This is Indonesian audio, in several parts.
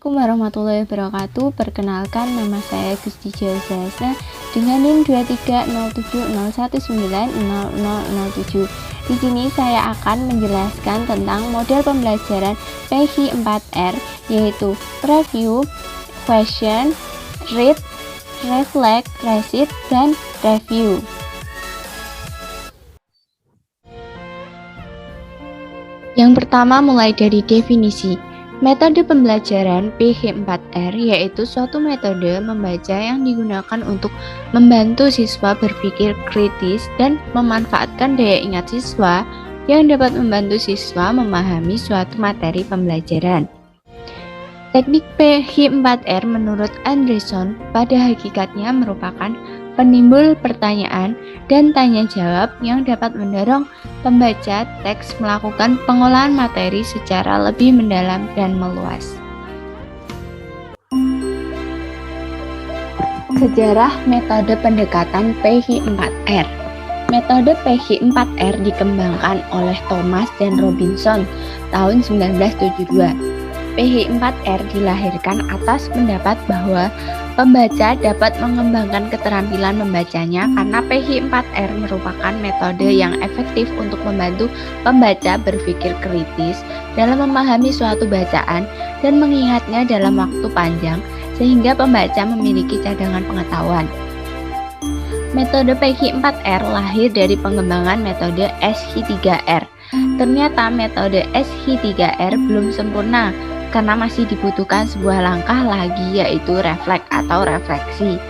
Warahmatullahi wabarakatuh. Perkenalkan, nama saya Gusti Jalzasa dengan NIM 23070190007. Di sini saya akan menjelaskan tentang model pembelajaran PHI 4R, yaitu review, question, read, reflect, recite, dan review. Yang pertama, mulai dari definisi. Metode pembelajaran PHI 4R yaitu suatu metode membaca yang digunakan untuk membantu siswa berpikir kritis dan memanfaatkan daya ingat siswa yang dapat membantu siswa memahami suatu materi pembelajaran. Teknik PHI 4R menurut Anderson pada hakikatnya merupakan penimbul pertanyaan dan tanya jawab yang dapat mendorong pembaca teks melakukan pengolahan materi secara lebih mendalam dan meluas. Sejarah metode pendekatan PHI 4R. Metode PHI 4R dikembangkan oleh Thomas dan Robinson tahun 1972. PHI 4R dilahirkan atas pendapat bahwa pembaca dapat mengembangkan keterampilan membacanya karena PHI 4R merupakan metode yang efektif untuk membantu pembaca berpikir kritis dalam memahami suatu bacaan dan mengingatnya dalam waktu panjang sehingga pembaca memiliki cadangan pengetahuan. Metode PHI 4R lahir dari pengembangan metode SHI3R. Ternyata metode SHI3R belum sempurna karena masih dibutuhkan sebuah langkah lagi, yaitu refleks atau refleksi,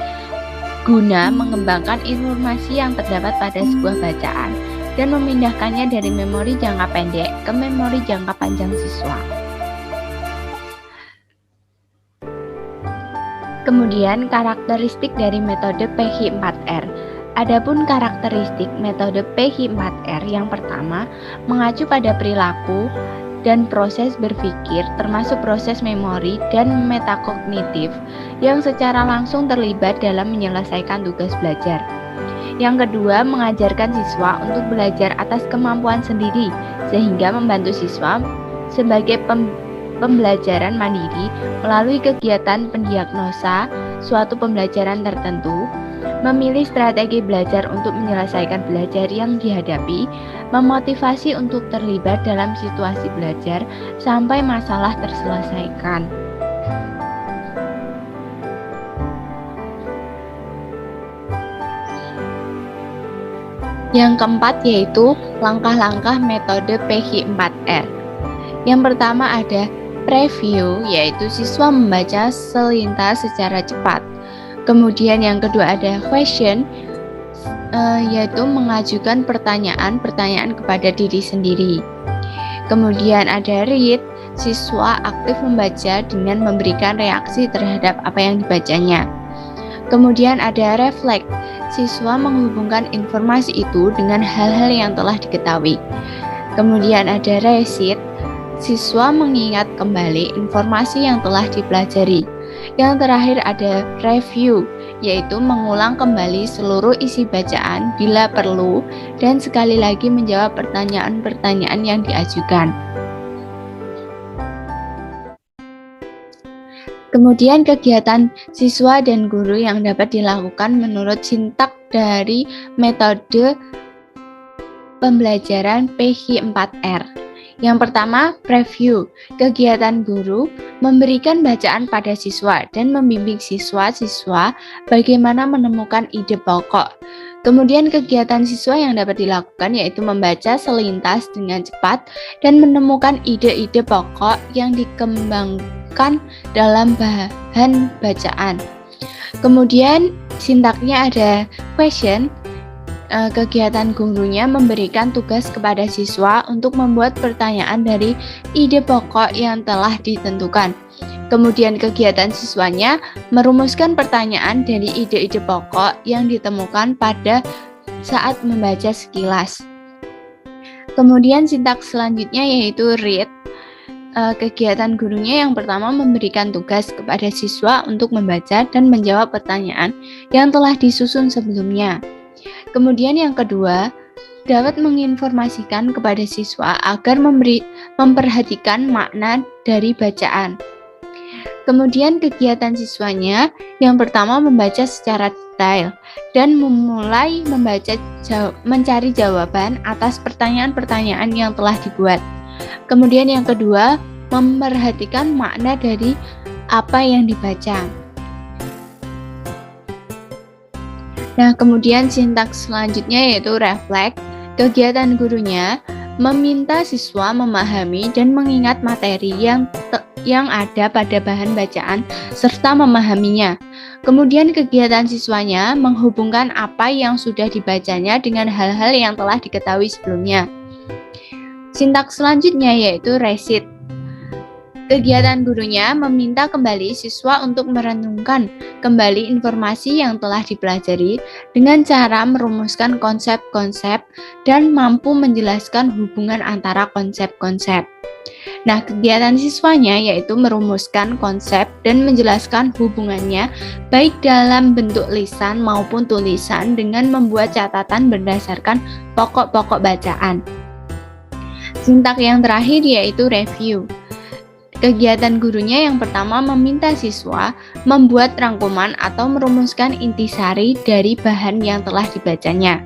guna mengembangkan informasi yang terdapat pada sebuah bacaan dan memindahkannya dari memori jangka pendek ke memori jangka panjang siswa. Kemudian karakteristik dari metode PHI 4R. Adapun karakteristik metode PHI 4R yang pertama, mengacu pada perilaku dan proses berpikir termasuk proses memori dan metakognitif yang secara langsung terlibat dalam menyelesaikan tugas belajar. Yang kedua, mengajarkan siswa untuk belajar atas kemampuan sendiri sehingga membantu siswa sebagai pembelajaran mandiri melalui kegiatan pendiagnosa suatu pembelajaran tertentu, memilih strategi belajar untuk menyelesaikan belajar yang dihadapi, memotivasi untuk terlibat dalam situasi belajar sampai masalah terselesaikan. Yang keempat yaitu langkah-langkah metode PHI 4R. Yang pertama ada preview, yaitu siswa membaca selintas secara cepat. Kemudian yang kedua ada question, yaitu mengajukan pertanyaan-pertanyaan kepada diri sendiri. Kemudian ada read, siswa aktif membaca dengan memberikan reaksi terhadap apa yang dibacanya. Kemudian ada reflect, siswa menghubungkan informasi itu dengan hal-hal yang telah diketahui. Kemudian ada recite, siswa mengingat kembali informasi yang telah dipelajari. Yang terakhir ada review, yaitu mengulang kembali seluruh isi bacaan bila perlu dan sekali lagi menjawab pertanyaan-pertanyaan yang diajukan. Kemudian kegiatan siswa dan guru yang dapat dilakukan menurut sintak dari metode pembelajaran PHI 4R. Yang pertama, preview. Kegiatan guru memberikan bacaan pada siswa dan membimbing siswa-siswa bagaimana menemukan ide pokok. Kemudian kegiatan siswa yang dapat dilakukan yaitu membaca selintas dengan cepat dan menemukan ide-ide pokok yang dikembangkan dalam bahan bacaan. Kemudian sintaknya ada question. Kegiatan gurunya memberikan tugas kepada siswa untuk membuat pertanyaan dari ide pokok yang telah ditentukan. Kemudian kegiatan siswanya merumuskan pertanyaan dari ide-ide pokok yang ditemukan pada saat membaca sekilas. Kemudian sintaks selanjutnya yaitu read. Kegiatan gurunya yang pertama memberikan tugas kepada siswa untuk membaca dan menjawab pertanyaan yang telah disusun sebelumnya. Kemudian yang kedua, dapat menginformasikan kepada siswa agar memperhatikan makna dari bacaan. Kemudian kegiatan siswanya yang pertama membaca secara detail dan memulai mencari jawaban atas pertanyaan-pertanyaan yang telah dibuat. Kemudian yang kedua, memperhatikan makna dari apa yang dibaca. Nah, kemudian sintaks selanjutnya yaitu refleks. Kegiatan gurunya meminta siswa memahami dan mengingat materi yang ada pada bahan bacaan serta memahaminya. Kemudian kegiatan siswanya menghubungkan apa yang sudah dibacanya dengan hal-hal yang telah diketahui sebelumnya. Sintaks selanjutnya yaitu recite. Kegiatan gurunya meminta kembali siswa untuk merenungkan kembali informasi yang telah dipelajari dengan cara merumuskan konsep-konsep dan mampu menjelaskan hubungan antara konsep-konsep. Nah, kegiatan siswanya yaitu merumuskan konsep dan menjelaskan hubungannya baik dalam bentuk lisan maupun tulisan dengan membuat catatan berdasarkan pokok-pokok bacaan. Sintaks yang terakhir yaitu review. Kegiatan gurunya yang pertama meminta siswa membuat rangkuman atau merumuskan intisari dari bahan yang telah dibacanya.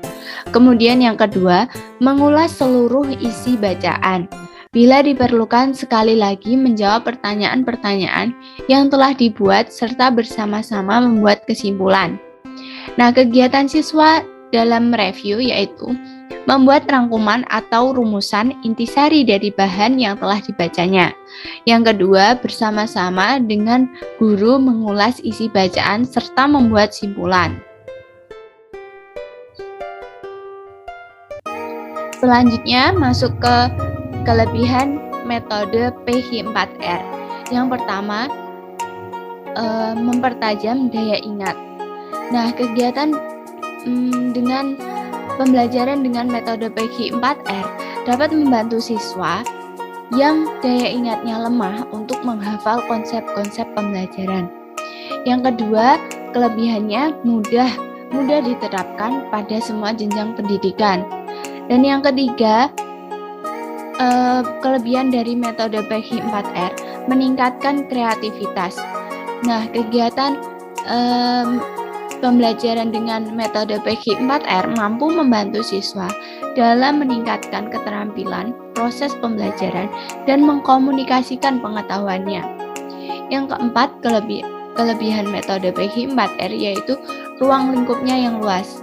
Kemudian yang kedua, mengulas seluruh isi bacaan. Bila diperlukan, sekali lagi menjawab pertanyaan-pertanyaan yang telah dibuat serta bersama-sama membuat kesimpulan. Nah, kegiatan siswa dalam review yaitu membuat rangkuman atau rumusan intisari dari bahan yang telah dibacanya. Yang kedua, bersama-sama dengan guru mengulas isi bacaan serta membuat simpulan. Selanjutnya masuk ke kelebihan metode PH4R. Yang pertama, mempertajam daya ingat. Nah, kegiatan dengan pembelajaran dengan metode PH4R dapat membantu siswa yang daya ingatnya lemah untuk menghafal konsep-konsep pembelajaran. Yang kedua, kelebihannya mudah diterapkan pada semua jenjang pendidikan. Dan yang ketiga, kelebihan dari metode PH4R meningkatkan kreativitas. Nah, kegiatan pembelajaran dengan metode PH4R mampu membantu siswa dalam meningkatkan keterampilan proses pembelajaran dan mengkomunikasikan pengetahuannya. Yang keempat, kelebihan metode PH4R yaitu ruang lingkupnya yang luas.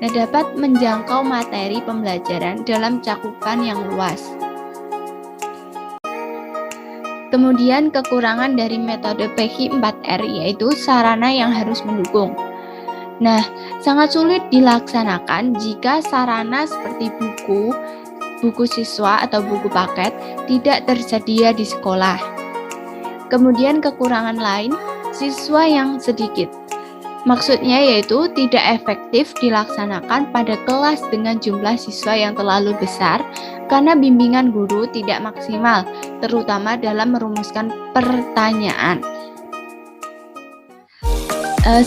Nah, dapat menjangkau materi pembelajaran dalam cakupan yang luas. Kemudian kekurangan dari metode PH4R yaitu sarana yang harus mendukung. Nah, sangat sulit dilaksanakan jika sarana seperti buku siswa atau buku paket tidak tersedia di sekolah. Kemudian kekurangan lain, siswa yang sedikit. Maksudnya yaitu tidak efektif dilaksanakan pada kelas dengan jumlah siswa yang terlalu besar karena bimbingan guru tidak maksimal, terutama dalam merumuskan pertanyaan.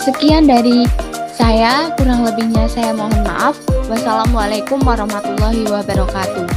Sekian dari saya, kurang lebihnya saya mohon maaf. Wassalamualaikum warahmatullahi wabarakatuh.